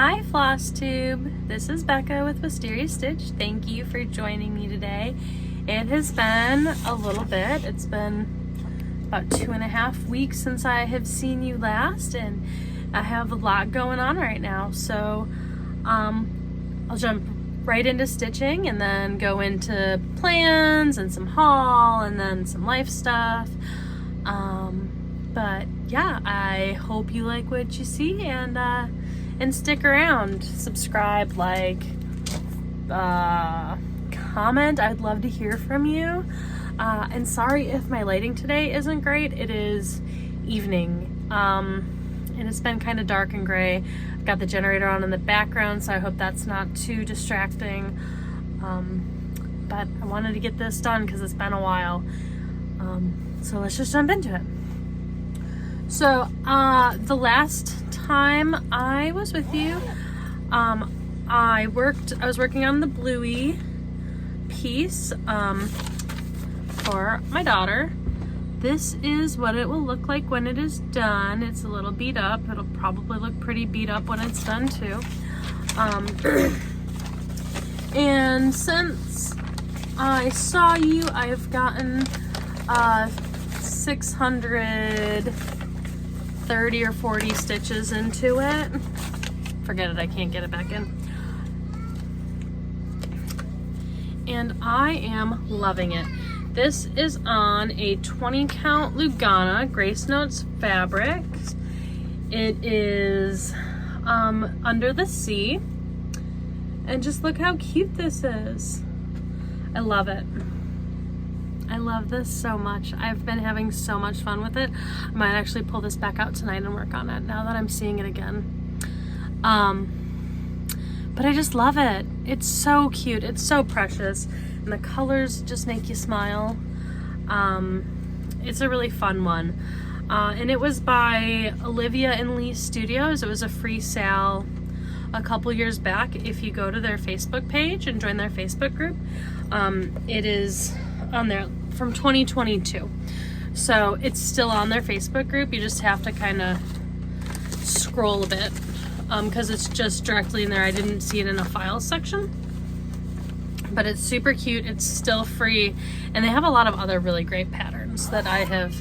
Hi Flosstube, this is Becca with Mysterious Stitch. Thank you for joining me today. It has been a little bit. It's been about 2.5 weeks since I have seen you last, and I have a lot going on right now. So I'll jump right into stitching and then go into plans and some haul and then some life stuff. But yeah, I hope you like what you see and stick around. Subscribe, like, comment. I'd love to hear from you. And sorry if my lighting today isn't great. It is evening, and it's been kind of dark and gray. I've got the generator on in the background, so I hope that's not too distracting. But I wanted to get this done because it's been a while. So let's just jump into it. So the last time I was with you, I was working on the Bluey piece for my daughter. This is what it will look like when it is done. It's a little beat up. It'll probably look pretty beat up when it's done too. And since I saw you, I've gotten 630 or 40 stitches into it. Forget it, I can't get it back in. And I am loving it. This is on a 20 count Lugana Grace Notes fabric. It is Under the Sea. And just look how cute this is. I love it. I love this so much. I've been having so much fun with it. I might actually pull this back out tonight and work on it now that I'm seeing it again. But I just love it. It's so cute. It's so precious. And the colors just make you smile. It's a really fun one. And it was by Olivia Lee Studios. It was a free sale a couple years back. If you go to their Facebook page and join their Facebook group, it is on there from 2022. So it's still on their Facebook group. You just have to kind of scroll a bit because it's just directly in there. I didn't see it in a files section, but it's super cute. It's still free, and they have a lot of other really great patterns that I have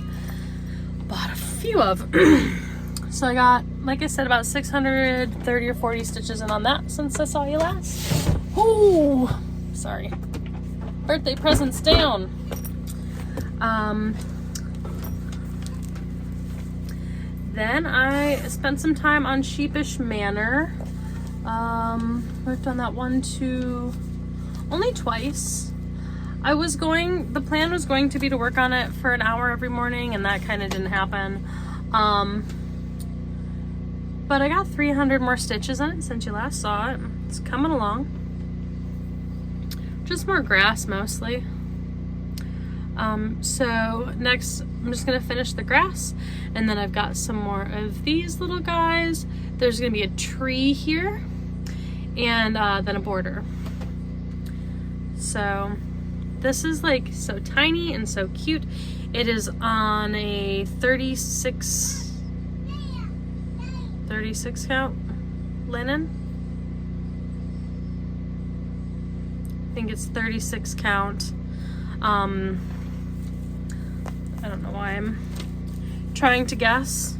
bought a few of. So I got, like I said, about 630 or 40 stitches in on that since I saw you last. Ooh, sorry. Birthday presents down. Then I spent some time on Sheepish Manor. Worked on that one only twice. The plan was going to be to work on it for an hour every morning, and that kind of didn't happen. But I got 300 more stitches in it since you last saw it. It's coming along. Just more grass mostly. So next I'm just gonna finish the grass, and then I've got some more of these little guys. There's gonna be a tree here, and then a border. So this is like so tiny and so cute. It is on a 36 count linen. I think it's 36 count. I don't know why I'm trying to guess.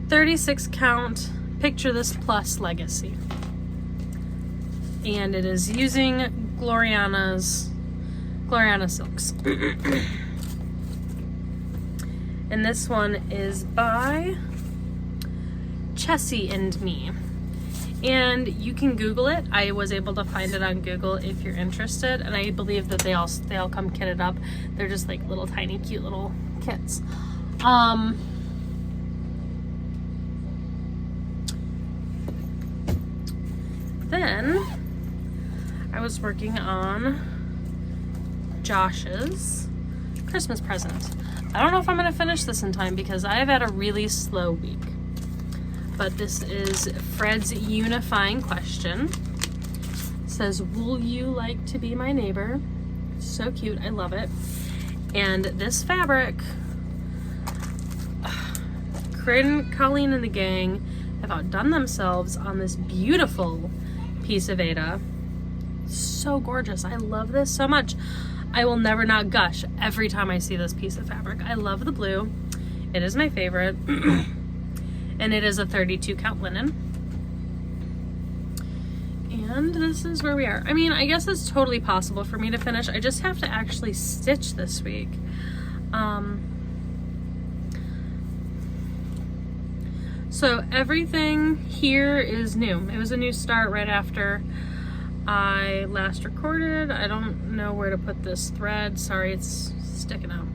36 count Picture This Plus Legacy. And it is using Gloriana silks. And this one is by Chessie and Me. And you can Google it. I was able to find it on Google if you're interested, and I believe that they all come kitted up. They're just like little tiny cute little kits. Then I was working on Josh's Christmas present. I don't know if I'm gonna finish this in time because I have had a really slow week. But this is Fred's Ewenifying question. It says, will you like to be my neighbor? So cute, I love it. And this fabric, Colleen and the gang have outdone themselves on this beautiful piece of aida. So gorgeous. I love this so much. I will never not gush every time I see this piece of fabric. I love the blue. It is my favorite. And it is a 32 count linen. And this is where we are. I mean, I guess it's totally possible for me to finish. I just have to actually stitch this week. So everything here is new. It was a new start right after I last recorded. I don't know where to put this thread. Sorry, it's sticking out.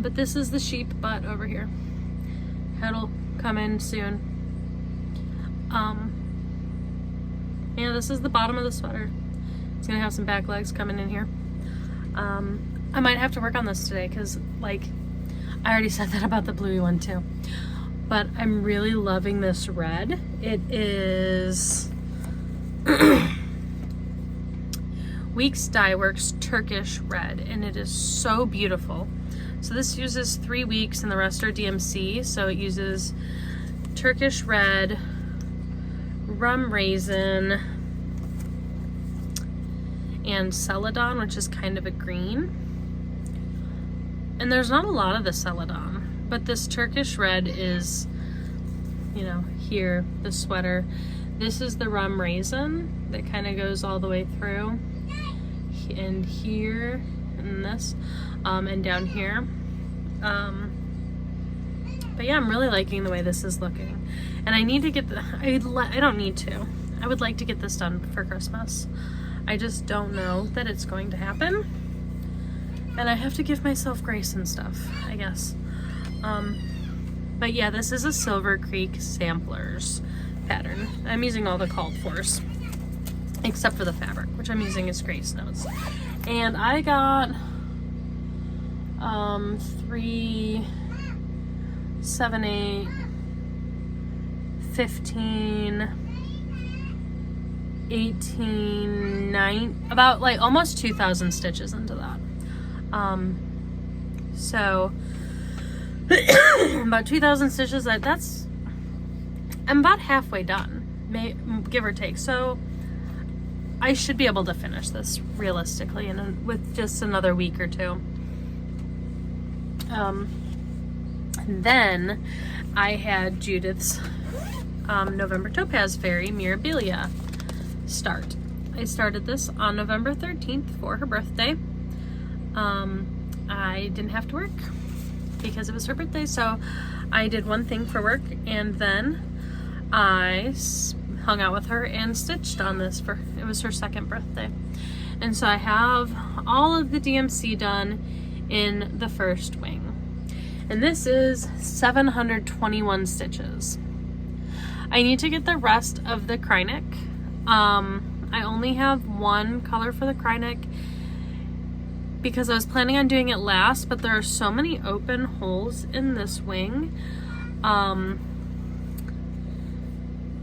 But this is the sheep butt over here. It'll come in soon. Yeah, this is the bottom of the sweater. It's gonna have some back legs coming in here. I might have to work on this today because, like, I already said that about the bluey one too. But I'm really loving this red. It is Weeks Dye Works Turkish Red, and it is so beautiful. So this uses 3 weeks and the rest are DMC. So it uses Turkish Red, Rum Raisin, and Celadon, which is kind of a green. And there's not a lot of the Celadon, but this Turkish Red is, you know, here, the sweater. This is the Rum Raisin that kind of goes all the way through. And here, and this, and down here. But yeah, I'm really liking the way this is looking. And I need to get the, I don't need to. I would like to get this done for Christmas. I just don't know that it's going to happen. And I have to give myself grace and stuff, I guess. But yeah, this is a Silver Creek Samplers pattern. I'm using all the called fors, except for the fabric, which I'm using is Grace Notes. And I got 3, 7, 8, 15, 18, 9, about like almost 2,000 stitches into that. So about 2,000 stitches, that's, I'm about halfway done, give or take. So I should be able to finish this realistically with just another week or two. Then I had Judith's November Topaz Fairy Mirabilia start. I started this on November 13th for her birthday. I didn't have to work because it was her birthday, so I did one thing for work, and then I hung out with her and stitched on this it was her second birthday. And so I have all of the DMC done in the first wing. And this is 721 stitches. I need to get the rest of the Krynic. I only have one color for the Krynic because I was planning on doing it last, but there are so many open holes in this wing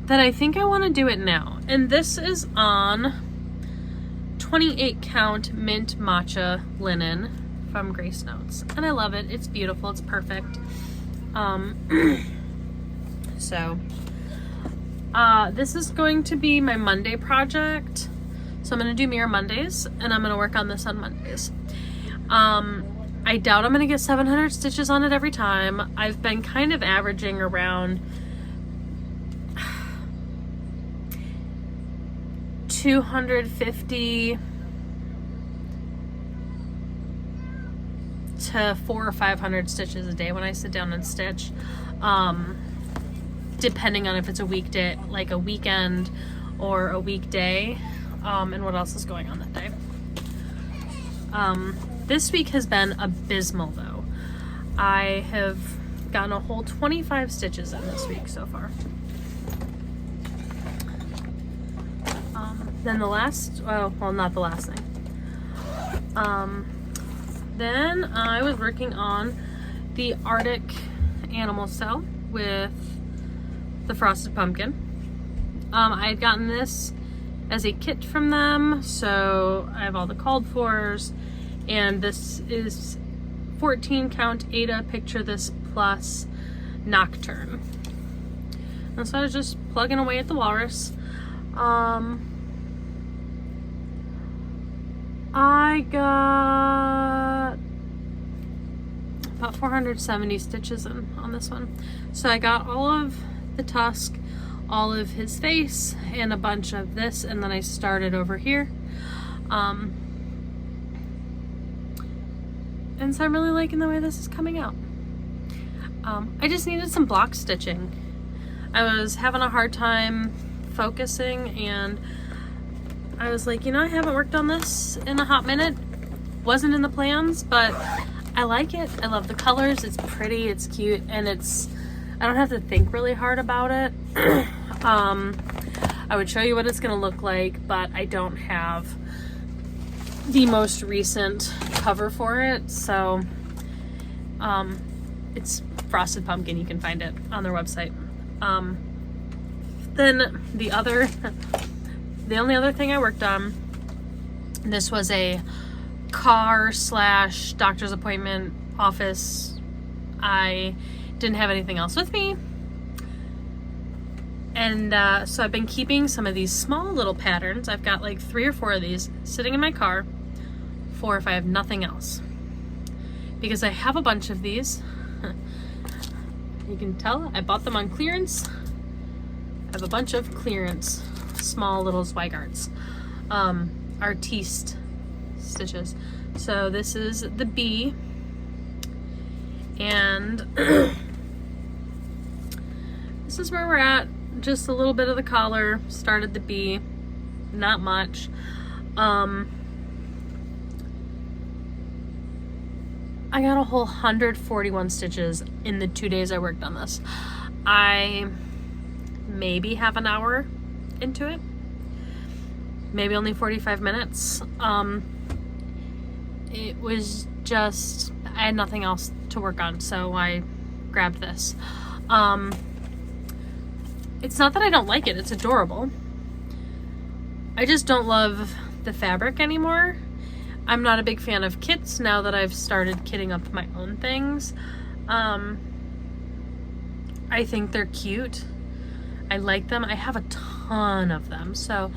that I think I want to do it now. And this is on 28 count mint matcha linen from Grace Notes, and I love it. It's beautiful. It's perfect. So this is going to be my Monday project. So I'm going to do Mirror Mondays, and I'm going to work on this on Mondays. I doubt I'm going to get 700 stitches on it every time. I've been kind of averaging around 250 to 400 or 500 stitches a day when I sit down and stitch, depending on if it's a weekday, like a weekend, or a weekday, and what else is going on that day. This week has been abysmal though. I have gotten a whole 25 stitches in this week so far. Then the last, well, not the last thing. Then I was working on the Arctic Animals SAL with the Frosted Pumpkin. I had gotten this as a kit from them, so I have all the called fors, and this is 14 count Aida Picture This Plus Nocturne. And so I was just plugging away at the walrus. I got about 470 stitches in on this one. So I got all of the tusk, all of his face, and a bunch of this, and then I started over here. And so I'm really liking the way this is coming out. I just needed some block stitching. I was having a hard time focusing, and I was like, you know, I haven't worked on this in a hot minute. Wasn't in the plans, but I like it. I love the colors. It's pretty, it's cute, and I don't have to think really hard about it. I would show you what it's gonna look like, but I don't have the most recent cover for it, so it's Frosted Pumpkin. You can find it on their website. Then the only other thing I worked on, this was a car / doctor's appointment office. I didn't have anything else with me, and so I've been keeping some of these small little patterns. I've got like 3 or 4 of these sitting in my car for if I have nothing else, because I have a bunch of these. You can tell I bought them on clearance. I have a bunch of clearance small little Zweigarts, Artiste stitches. So this is the B, and this is where we're at. Just a little bit of the collar, started the B, not much. I got a whole 141 stitches in the 2 days I worked on this. I maybe have an hour into it, maybe only 45 minutes. It was just, I had nothing else to work on, so I grabbed this. It's not that I don't like it, it's adorable. I just don't love the fabric anymore. I'm not a big fan of kits now that I've started kitting up my own things. I think they're cute. I like them. I have a ton of them, so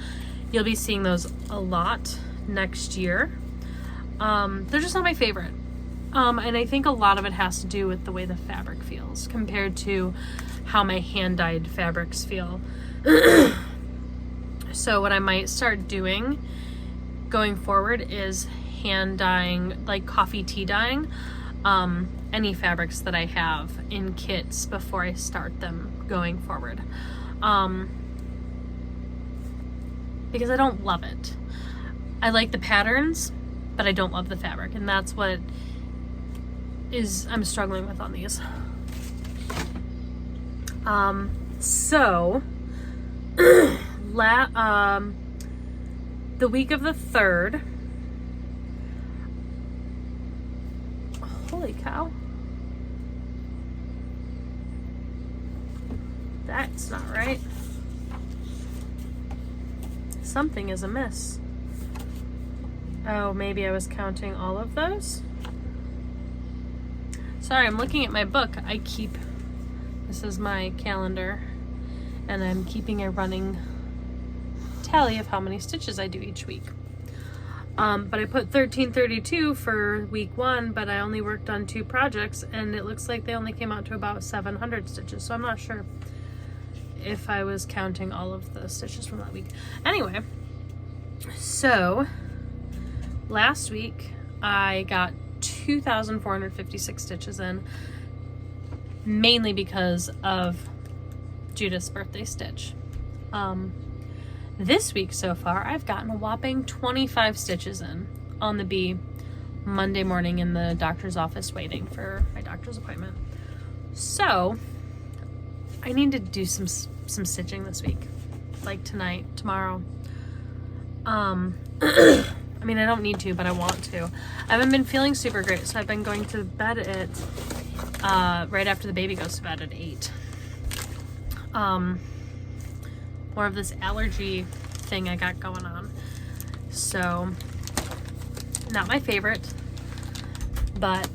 you'll be seeing those a lot next year. They're just not my favorite. And I think a lot of it has to do with the way the fabric feels compared to how my hand-dyed fabrics feel. So what I might start doing going forward is hand dyeing, like coffee tea dyeing, any fabrics that I have in kits before I start them going forward. Because I don't love it. I like the patterns, but I don't love the fabric, and that's what I'm struggling with on these. So the week of the 3rd, holy cow, that's not right. Something is amiss. Oh, maybe I was counting all of those. Sorry, I'm looking at my book. This is my calendar, and I'm keeping a running tally of how many stitches I do each week. But I put 1332 for week 1, but I only worked on 2 projects, and it looks like they only came out to about 700 stitches, so I'm not sure if I was counting all of the stitches from that week. Anyway, so last week I got 2,456 stitches in, mainly because of Judith's birthday stitch. This week so far, I've gotten a whopping 25 stitches in on the B Monday morning in the doctor's office waiting for my doctor's appointment. So I need to do some stitching this week, like tonight, tomorrow. I mean, I don't need to, but I want to. I haven't been feeling super great, so I've been going to bed at right after the baby goes to bed at 8. More of this allergy thing I got going on. So, not my favorite, but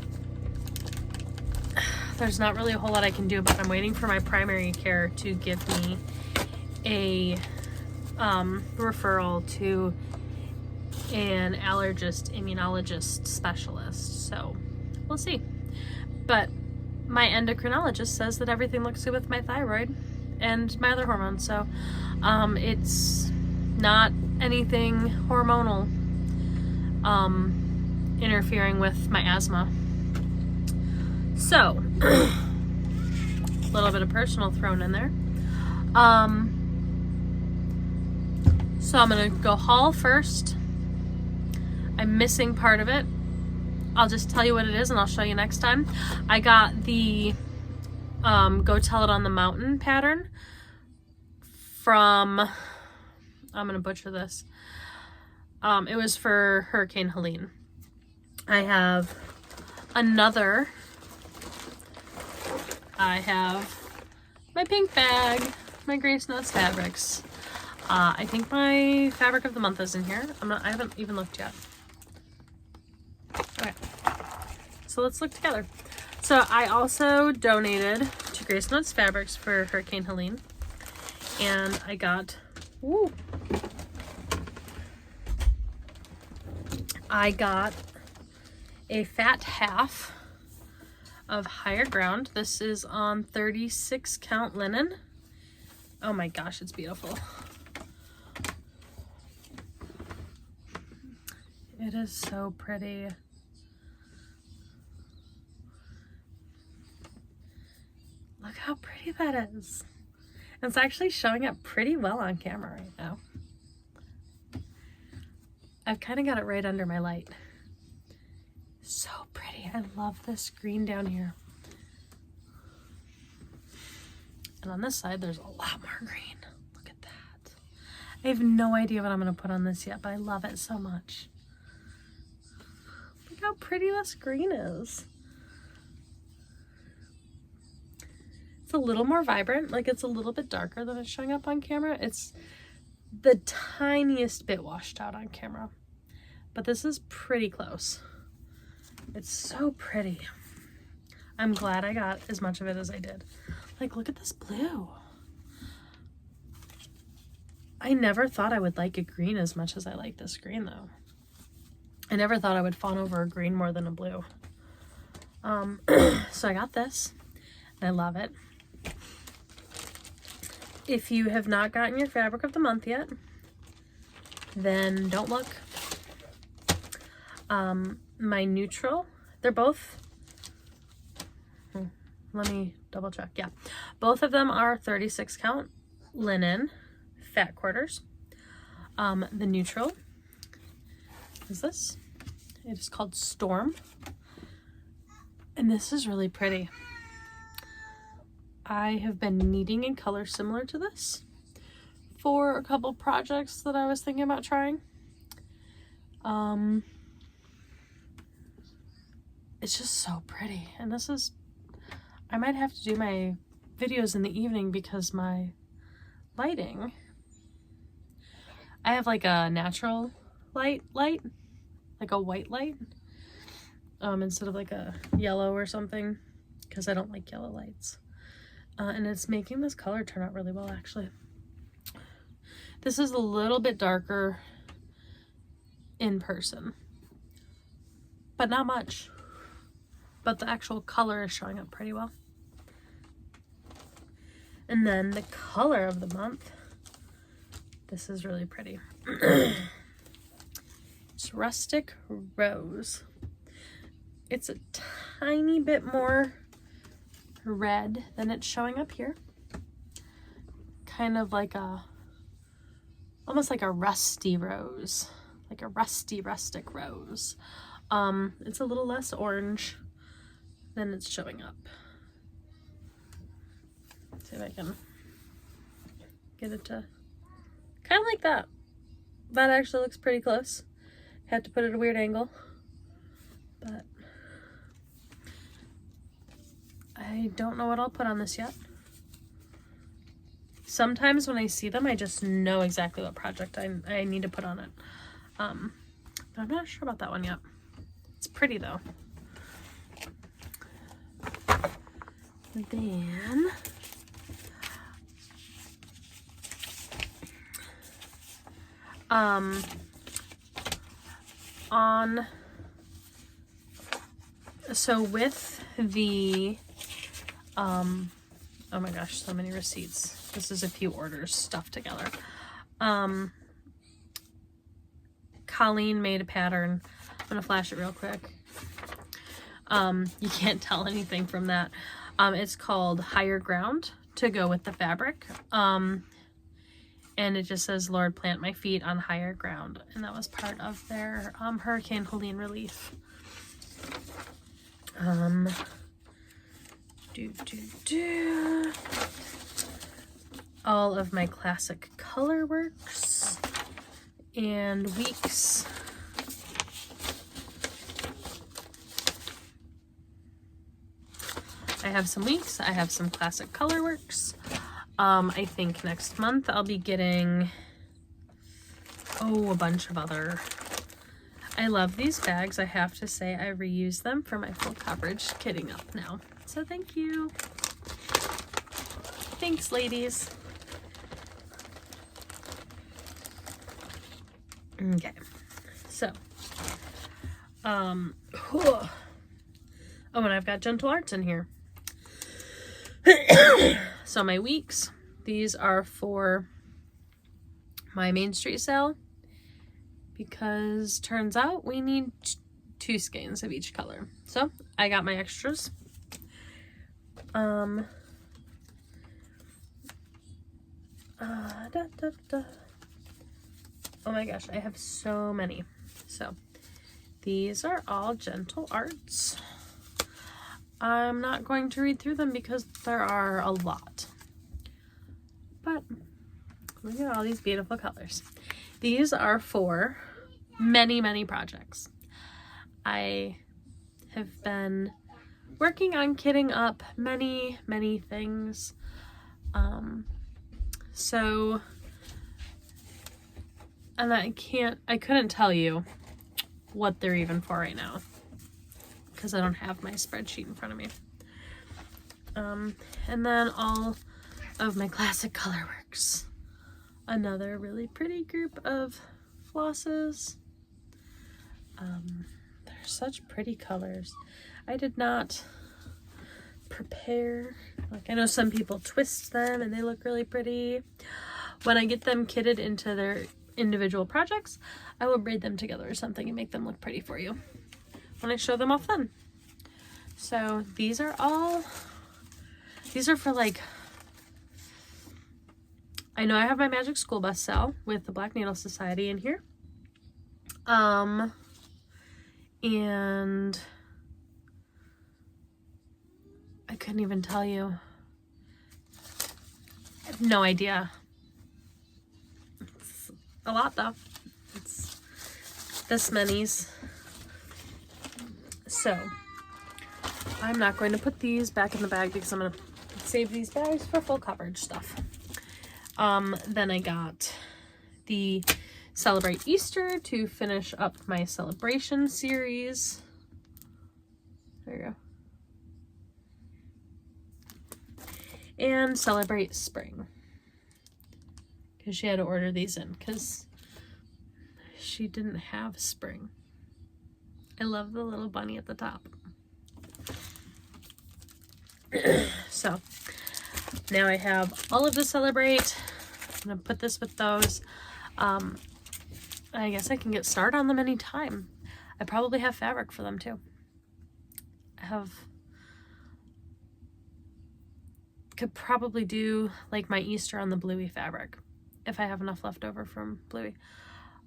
there's not really a whole lot I can do, but I'm waiting for my primary care to give me a referral to an allergist immunologist specialist, so we'll see. But my endocrinologist says that everything looks good with my thyroid and my other hormones, so it's not anything hormonal interfering with my asthma. So a little bit of personal thrown in there. So I'm gonna go haul first. I'm missing part of it. I'll just tell you what it is and I'll show you next time. I got the Go Tell It on the Mountain pattern from, I'm gonna butcher this. It was for Hurricane Helene. I have another, I have my pink bag, my Grace Notes fabrics. I think my fabric of the month is in here. I haven't even looked yet. Okay, so let's look together. So I also donated to Grace Notes Fabrics for Hurricane Helene, and I got, I got a fat half of Higher Ground. This is on 36 count linen. Oh my gosh, it's beautiful. It is so pretty. Look how pretty that is. And it's actually showing up pretty well on camera right now. I've kind of got it right under my light. So pretty. I love this green down here. And on this side, there's a lot more green. Look at that. I have no idea what I'm going to put on this yet, but I love it so much. Look how pretty this green is. It's a little more vibrant, like it's a little bit darker than it's showing up on camera. It's the tiniest bit washed out on camera, but this is pretty close. It's so pretty. I'm glad I got as much of it as I did. Like, look at this blue. I never thought I would like a green as much as I like this green though. I never thought I would fawn over a green more than a blue. So I got this and I love it. If you have not gotten your fabric of the month yet, then don't look. My neutral, they're both, let me double check. Yeah, both of them are 36 count linen fat quarters. The neutral is this. It is called Storm, and this is really pretty. I have been needing a color similar to this for a couple projects that I was thinking about trying. It's just so pretty, and this is, I might have to do my videos in the evening because my lighting, I have like a natural light, like a white light, instead of like a yellow or something, because I don't like yellow lights. And it's making this color turn out really well, actually. This is a little bit darker in person, but not much. But the actual color is showing up pretty well. And then the color of the month, this is really pretty. It's Rustic Rose. It's a tiny bit more red than it's showing up here. Kind of like a, almost like a rusty rose, like a rustic rose. It's a little less orange than it's showing up. Let's see if I can get it to kind of like that. That actually looks pretty close. Had to put it at a weird angle, but I don't know what I'll put on this yet. Sometimes when I see them, I just know exactly what project I need to put on it. But I'm not sure about that one yet. It's pretty though. then so with the oh my gosh, so many receipts. This is a few orders stuffed together. Colleen made a pattern. I'm gonna flash it real quick. You can't tell anything from that. It's called Higher Ground to go with the fabric. And it just says, Lord, plant my feet on higher ground. And that was part of their Hurricane Helene relief. All of my classic color works and weeks. I have some weeks, I have some classic color works. I think next month I'll be getting a bunch of other. I love these bags. I have to say I reuse them for my full coverage kitting up now. So thank you. Thanks, ladies. Okay. So, oh, and I've got Gentle Arts in here. So my weeks, these are for my Main Street sale because turns out we need 2 skeins of each color. So I got my extras. Oh my gosh, I have so many. So these are all Gentle Arts. I'm not going to read through them because there are a lot. But look at all these beautiful colors. These are for many, many projects. I have been working on kitting up many, many things. And I couldn't tell you what they're even for right now, because I don't have my spreadsheet in front of me. And then all of my classic colorworks. Another really pretty group of flosses. They're such pretty colors. I did not prepare. Like, I know some people twist them and they look really pretty. When I get them kitted into their individual projects, I will braid them together or something and make them look pretty for you when I show them off then. So these are for, like, I know I have my Magic School Bus sale with the Black Needle Society in here. And I couldn't even tell you. I have no idea. It's a lot though. It's this many's. So I'm not going to put these back in the bag because I'm going to save these bags for full coverage stuff. Then I got the Celebrate Easter to finish up my celebration series. There you go. And Celebrate Spring, because she had to order these in because she didn't have spring. I love the little bunny at the top. So now I have all of the Celebrate. I'm gonna put this with those. I guess I can get started on them anytime. I probably have fabric for them too. Could probably do like my Easter on the Bluey fabric if I have enough left over from Bluey.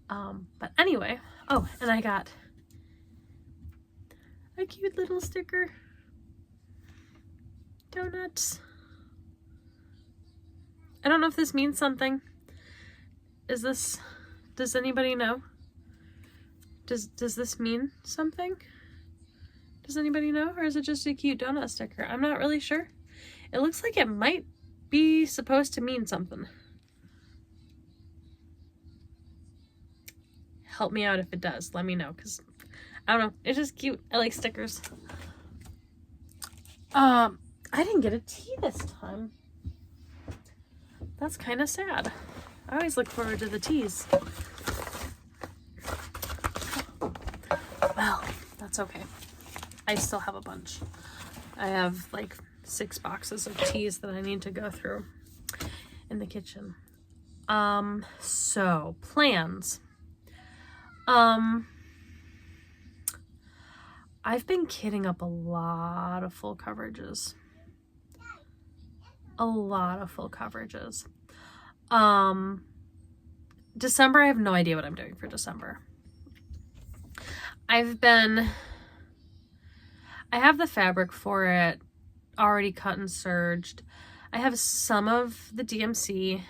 But anyway, oh, and I got a cute little sticker. Donuts. I don't know if this means something. Does anybody know? Does this mean something? Does anybody know? Or is it just a cute donut sticker? I'm not really sure. It looks like it might be supposed to mean something. Help me out if it does. Let me know, because I don't know. It's just cute. I like stickers. I didn't get a tea this time. That's kind of sad. I always look forward to the teas. Well, that's okay. I still have a bunch. I have like 6 boxes of teas that I need to go through in the kitchen. So plans. I've been kitting up a lot of full coverages. December, I have no idea what I'm doing for December. I have the fabric for it already cut and serged. I have some of the DMC.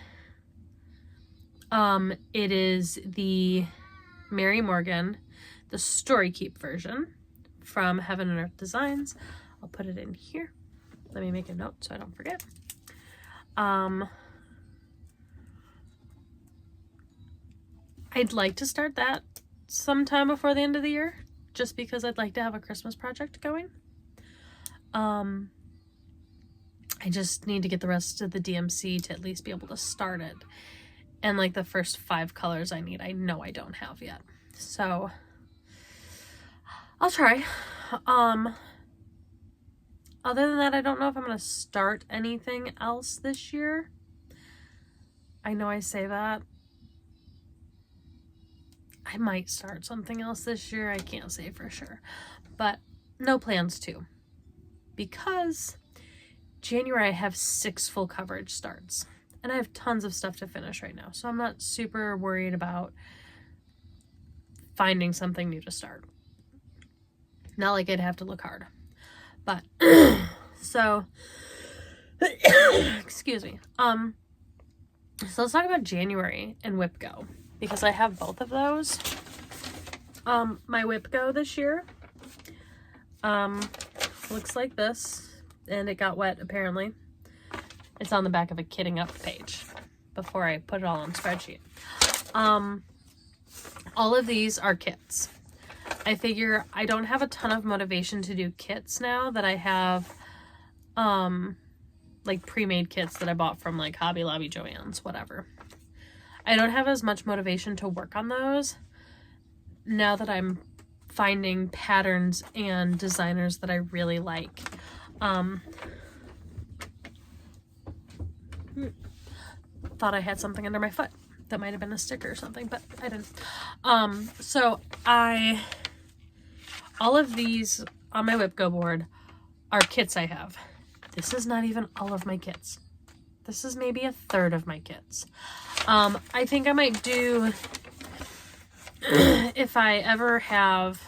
It is the Mary Morgan, the Story Keep version from Heaven and Earth Designs. I'll put it in here. Let me make a note so I don't forget. I'd like to start that sometime before the end of the year, just because I'd like to have a Christmas project going. I just need to get the rest of the DMC to at least be able to start it. And like the first 5 colors I need, I know I don't have yet. So I'll try. Other than that, I don't know if I'm going to start anything else this year. I know I say that. I might start something else this year. I can't say for sure. But no plans to. Because January I have 6 full coverage starts. And I have tons of stuff to finish right now. So I'm not super worried about finding something new to start. Not like I'd have to look hard. But, so, excuse me. So let's talk about January and Whip Go. Because I have both of those. My Whip Go this year looks like this. And it got wet, apparently. It's on the back of a kitting up page before I put it all on spreadsheet. All of these are kits. I figure I don't have a ton of motivation to do kits now that I have like pre-made kits that I bought from like Hobby Lobby, Joann's, whatever. I don't have as much motivation to work on those now that I'm finding patterns and designers that I really like. Thought I had something under my foot that might have been a sticker or something, but I didn't. So all of these on my Whip Go board are kits I have. This is not even all of my kits. This is maybe a third of my kits. I think I might do, if I ever have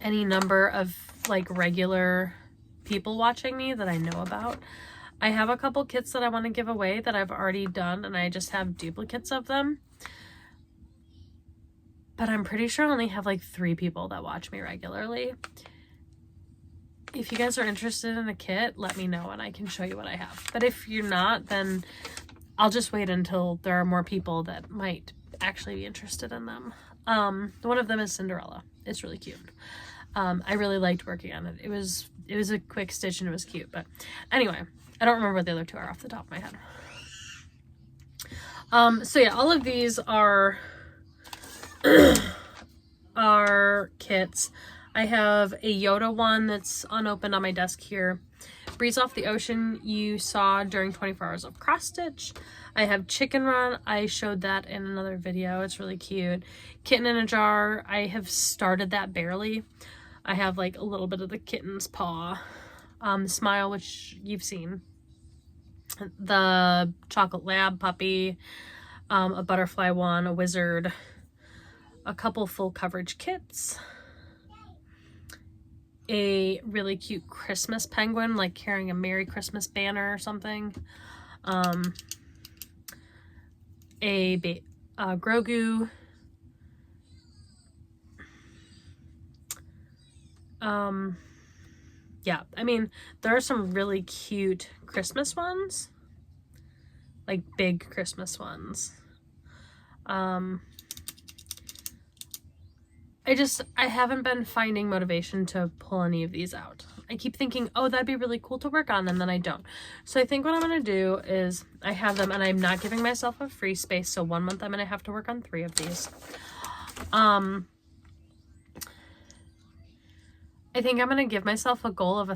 any number of like regular people watching me that I know about, I have a couple kits that I want to give away that I've already done, and I just have duplicates of them. But I'm pretty sure I only have like 3 people that watch me regularly. If you guys are interested in a kit, let me know and I can show you what I have. But if you're not, then I'll just wait until there are more people that might actually be interested in them. One of them is Cinderella. It's really cute. I really liked working on it. It was a quick stitch and it was cute. But anyway, I don't remember what the other 2 are off the top of my head. So yeah, all of these are kits. I have a Yoda one that's unopened on my desk here. Breeze Off the Ocean you saw during 24 Hours of Cross Stitch. I have Chicken Run. I showed that in another video. It's really cute. Kitten in a Jar. I have started that barely. I have like a little bit of the kitten's paw. Smile, which you've seen. The Chocolate Lab puppy. A butterfly one. A wizard. A couple full coverage kits. A really cute Christmas penguin, like carrying a Merry Christmas banner or something. A Grogu. Yeah, I mean, there are some really cute Christmas ones. Like big Christmas ones. I haven't been finding motivation to pull any of these out. I keep thinking, oh, that'd be really cool to work on, and then I don't. So I think what I'm going to do is I have them, and I'm not giving myself a free space, so 1 month I'm going to have to work on 3 of these. I think I'm going to give myself a goal of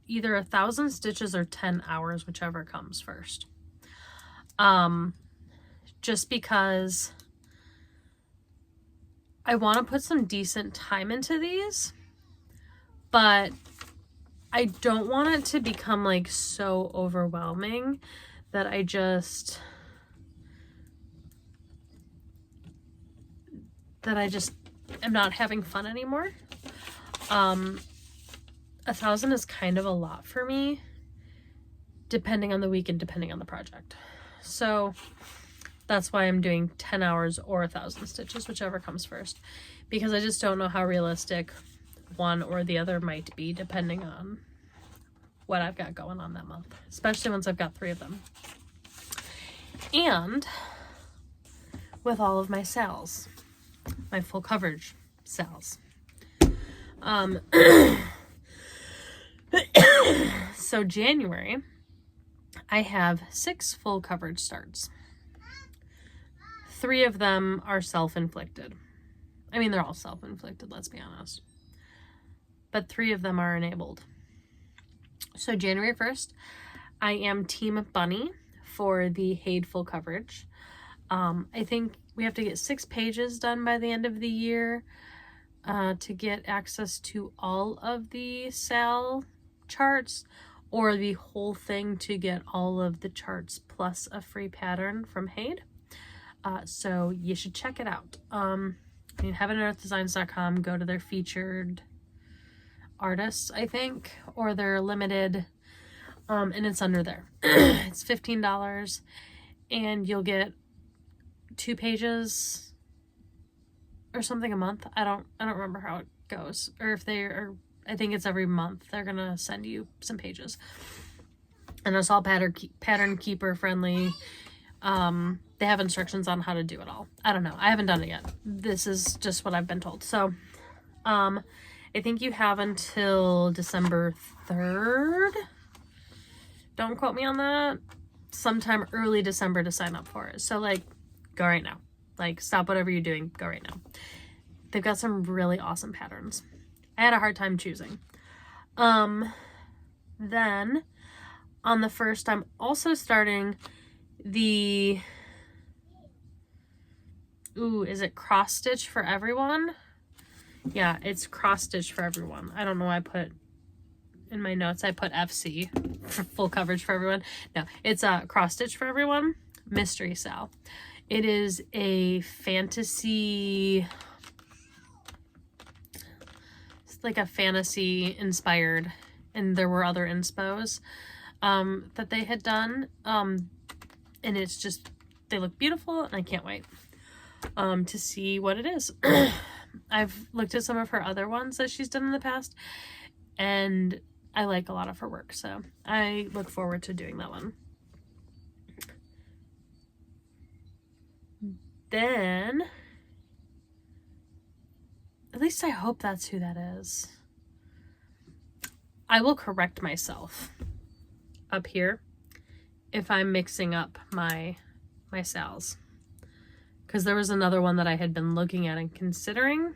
either 1,000 stitches or 10 hours, whichever comes first. Just because I want to put some decent time into these, but I don't want it to become like so overwhelming that I just am not having fun anymore. 1,000 is kind of a lot for me, depending on the week and depending on the project. So that's why I'm doing 10 hours or 1,000 stitches, whichever comes first, because I just don't know how realistic one or the other might be depending on what I've got going on that month, especially once I've got 3 of them. And with all of my SALs, my full coverage SALs. So January, I have 6 full coverage starts. 3 of them are self-inflicted. I mean, they're all self-inflicted, let's be honest. But 3 of them are enabled. So January 1st, I am Team Bunny for the Haid full coverage. I think we have to get 6 pages done by the end of the year to get access to all of the SAL charts, or the whole thing to get all of the charts plus a free pattern from Haid. So you should check it out. heavenearthdesigns.com, go to their featured artists, I think, or their limited, and it's under there. It's $15 and you'll get 2 pages or something a month. I don't remember how it goes, or if they are, I think it's every month they're gonna send you some pages, and it's all pattern keeper friendly. They have instructions on how to do it all. I don't know, I haven't done it yet. This is just what I've been told. So I think you have until December 3rd, don't quote me on that, sometime early December to sign up for it. So like, go right now. Like, stop whatever you're doing, go right now. They've got some really awesome patterns. I had a hard time choosing. Then on the 1st, I'm also starting the, is it cross stitch for everyone? Yeah, it's cross stitch for everyone. I don't know why I put in my notes, I put FC for full coverage for everyone. No, it's a cross stitch for everyone mystery SAL. It is a fantasy, it's like a fantasy inspired, and there were other inspos that they had done, and it's just, they look beautiful, and I can't wait to see what it is. I've looked at some of her other ones that she's done in the past, and I like a lot of her work, so I look forward to doing that one. Then, at least I hope that's who that is. I will correct myself up here if I'm mixing up my SALs, because there was another one that I had been looking at and considering,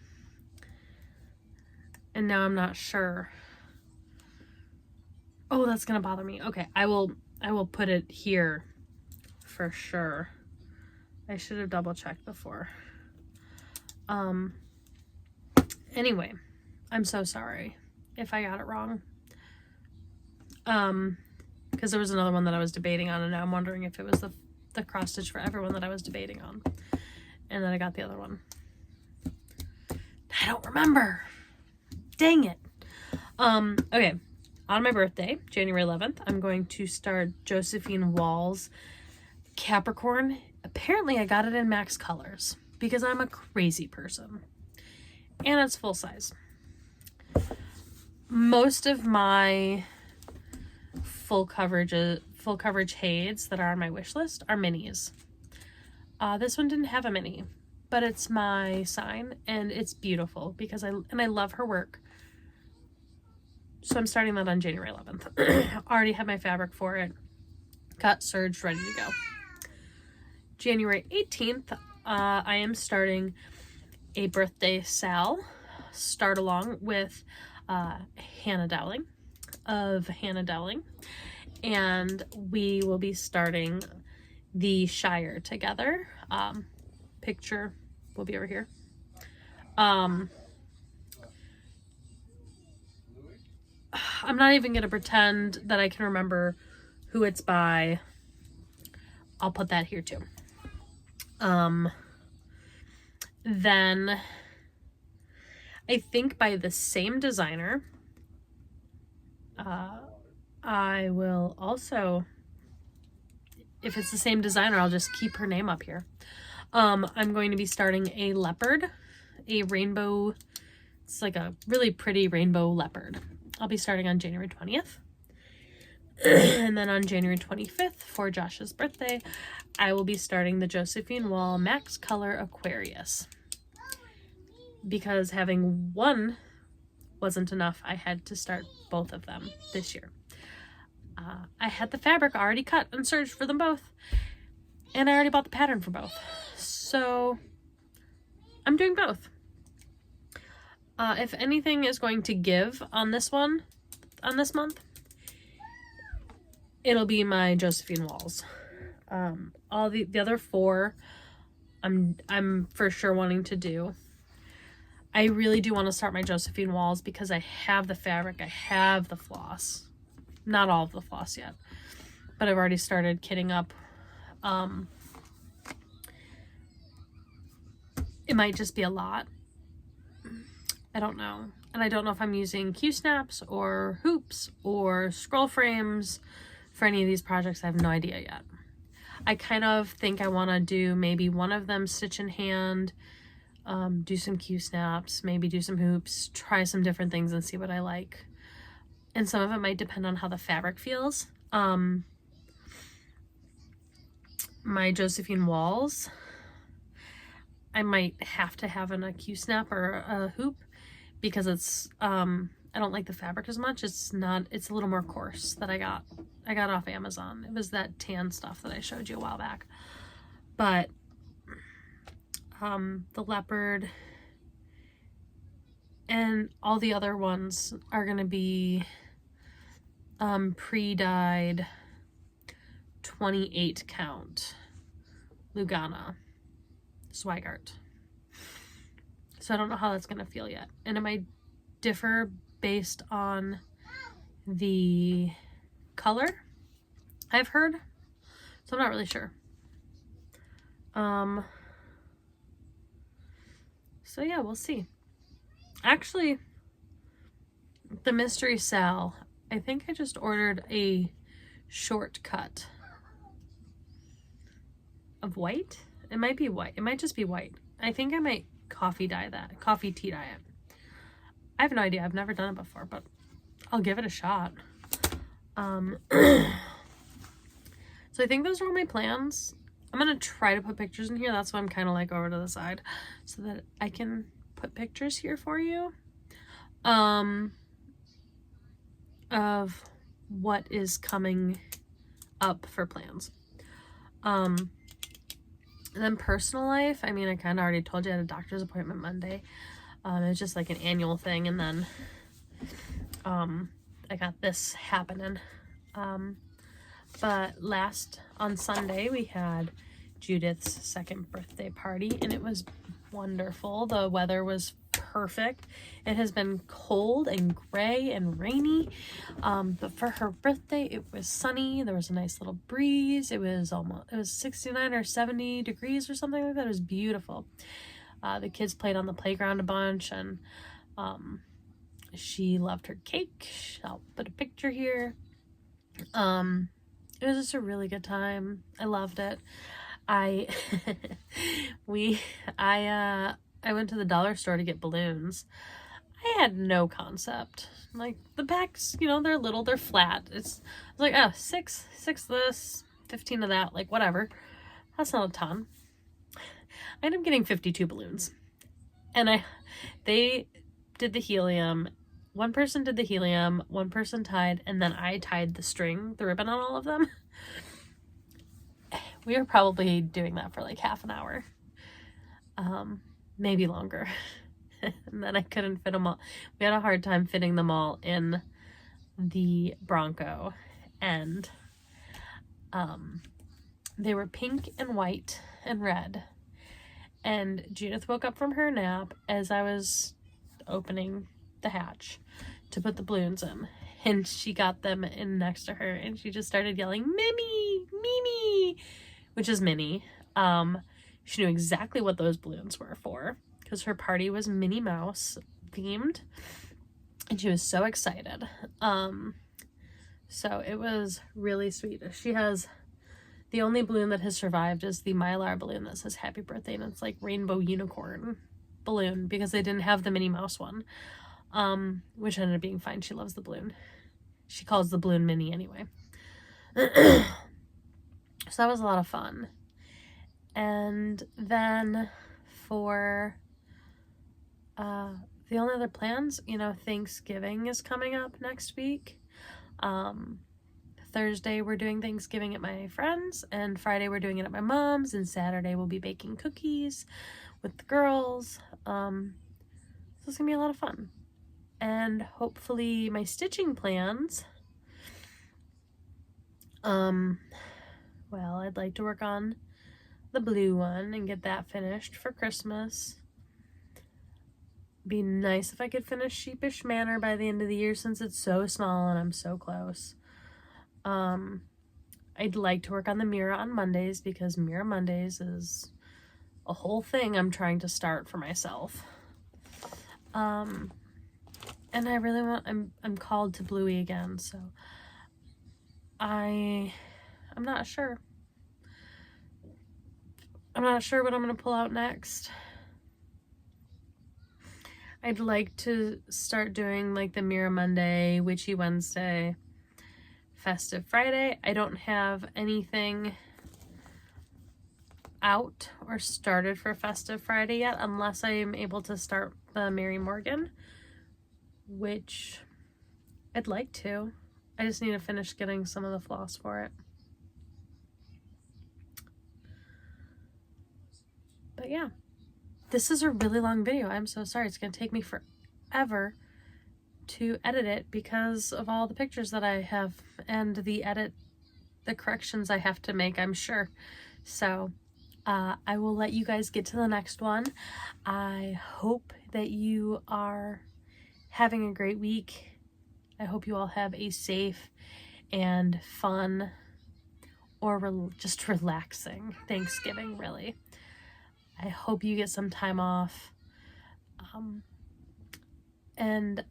and now I'm not sure. Oh, that's gonna bother me. Okay, I will put it here for sure. I should have double checked before. Anyway, I'm so sorry if I got it wrong. Because there was another one that I was debating on, and now I'm wondering if it was the cross stitch for everyone that I was debating on. And then I got the other one. I don't remember. Dang it. Okay. On my birthday, January 11th, I'm going to start Josephine Wall's Capricorn. Apparently I got it in max colors because I'm a crazy person, and it's full size. Most of my full coverage Haids that are on my wish list are minis. This one didn't have a mini, but it's my sign, and it's beautiful because I love her work So I'm starting that on January 11th. Already have my fabric for it. Cut, serged, ready to go. January 18th, I am starting a birthday SAL start along with Hannah Dowling of Hannah Dowling, and we will be starting the Shire together. Picture will be over here. I'm not even gonna pretend that I can remember who it's by. I'll put that here too. Then I think by the same designer, I will also, if it's the same designer, I'll just keep her name up here. I'm going to be starting a leopard, a rainbow, it's like a really pretty rainbow leopard. I'll be starting on January 20th. And then on January 25th, for Josh's birthday, I will be starting the Josephine Wall Max Color Aquarius. Because having one wasn't enough, I had to start both of them this year. I had the fabric already cut and serged for them both, and I already bought the pattern for both. So I'm doing both. If anything is going to give on this one, on this month, it'll be my Josephine Walls. All the other four, I'm for sure wanting to do. I really do want to start my Josephine Walls because I have the fabric, I have the floss. Not all of the floss yet, but I've already started kitting up. It might just be a lot. I don't know. And I don't know if I'm using Q-snaps or hoops or scroll frames for any of these projects. I have no idea yet. I kind of think I want to do maybe one of them stitch in hand, do some Q-snaps, maybe do some hoops, try some different things and see what I like. And some of it might depend on how the fabric feels. My Josephine Walls, I might have to have a Q-snap or a hoop because it's, I don't like the fabric as much. It's a little more coarse that I got off Amazon. It was that tan stuff that I showed you a while back. But the leopard and all the other ones are going to be pre-dyed 28 count Lugana Swigart. So I don't know how that's going to feel yet. And it might differ based on the color, I've heard. So I'm not really sure. So yeah, we'll see. Actually, the Mystery SAL, I think I just ordered a shortcut of white. It might be white. It might just be white. I think I might coffee tea dye it. I have no idea. I've never done it before, but I'll give it a shot. So I think those are all my plans. I'm going to try to put pictures in here. That's why I'm kind of like over to the side so that I can put pictures here for you. Of what is coming up for plans. And then personal life, I mean, I kind of already told you I had a doctor's appointment Monday. It was just like an annual thing, and then I got this happening. But on Sunday we had Judith's second birthday party, and it was wonderful. The weather was perfect. It has been cold and gray and rainy, but for her birthday it was sunny. There was a nice little breeze. It was 69 or 70 degrees or something like that. It was beautiful. The kids played on the playground a bunch, and she loved her cake. I'll put a picture here. It was just a really good time. I loved it. I went to the dollar store to get balloons. I had no concept. Like, the packs, you know, they're little, they're flat. I was like, oh, six of this, 15 of that, like, whatever. That's not a ton. I ended up getting 52 balloons. And they did the helium one person did the helium, one person tied, and then I tied the ribbon on all of them. We were probably doing that for like half an hour, maybe longer. And then I couldn't fit them all. We had a hard time fitting them all in the Bronco, and they were pink and white and red. And Judith woke up from her nap as I was opening the hatch to put the balloons in, and she got them in next to her, and she just started yelling, "Mimi, Mimi," which is Minnie. She knew exactly what those balloons were for, because her party was Minnie Mouse themed, and she was so excited. So it was really sweet. She has, the only balloon that has survived is the Mylar balloon that says happy birthday, and it's like rainbow unicorn balloon, because they didn't have the Minnie Mouse one, which ended up being fine. She loves the balloon. She calls the balloon Minnie anyway. So that was a lot of fun. And then for the only other plans, you know, Thanksgiving is coming up next week. Thursday we're doing Thanksgiving at my friend's, and Friday we're doing it at my mom's, and Saturday we'll be baking cookies with the girls. So it's gonna be a lot of fun. And hopefully my stitching plans, well, I'd like to work on the blue one and get that finished for Christmas. Be nice if I could finish Sheepish Manor by the end of the year, since it's so small and I'm so close. I'd like to work on the Mira on Mondays, because Mira Mondays is a whole thing I'm trying to start for myself. And I really want, I'm called to Bluey again, so I'm not sure. I'm not sure what I'm going to pull out next. I'd like to start doing like the Mira Monday, Witchy Wednesday, Festive Friday. I don't have anything out or started for Festive Friday yet, unless I am able to start the Mary Morgan, which I'd like to. I just need to finish getting some of the floss for it. But yeah, this is a really long video. I'm so sorry. It's going to take me forever to edit it because of all the pictures that I have and the corrections I have to make, I'm sure. So I will let you guys get to the next one. I hope that you are having a great week. I hope you all have a safe and fun, or just relaxing Thanksgiving, really. I hope you get some time off. And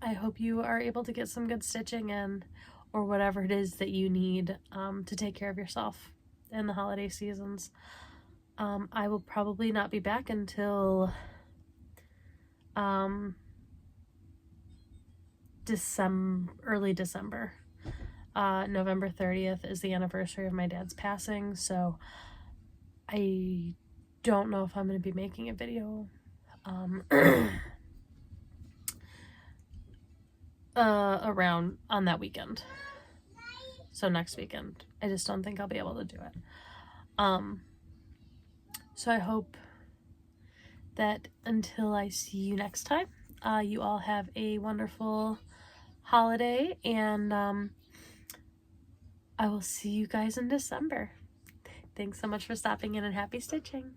I hope you are able to get some good stitching in, or whatever it is that you need to take care of yourself in the holiday seasons. I will probably not be back until early December. November 30th is the anniversary of my dad's passing, so I don't know if I'm going to be making a video around on that weekend. So next weekend. I just don't think I'll be able to do it. So I hope that until I see you next time, you all have a wonderful holiday, and I will see you guys in December. Thanks so much for stopping in, and happy stitching.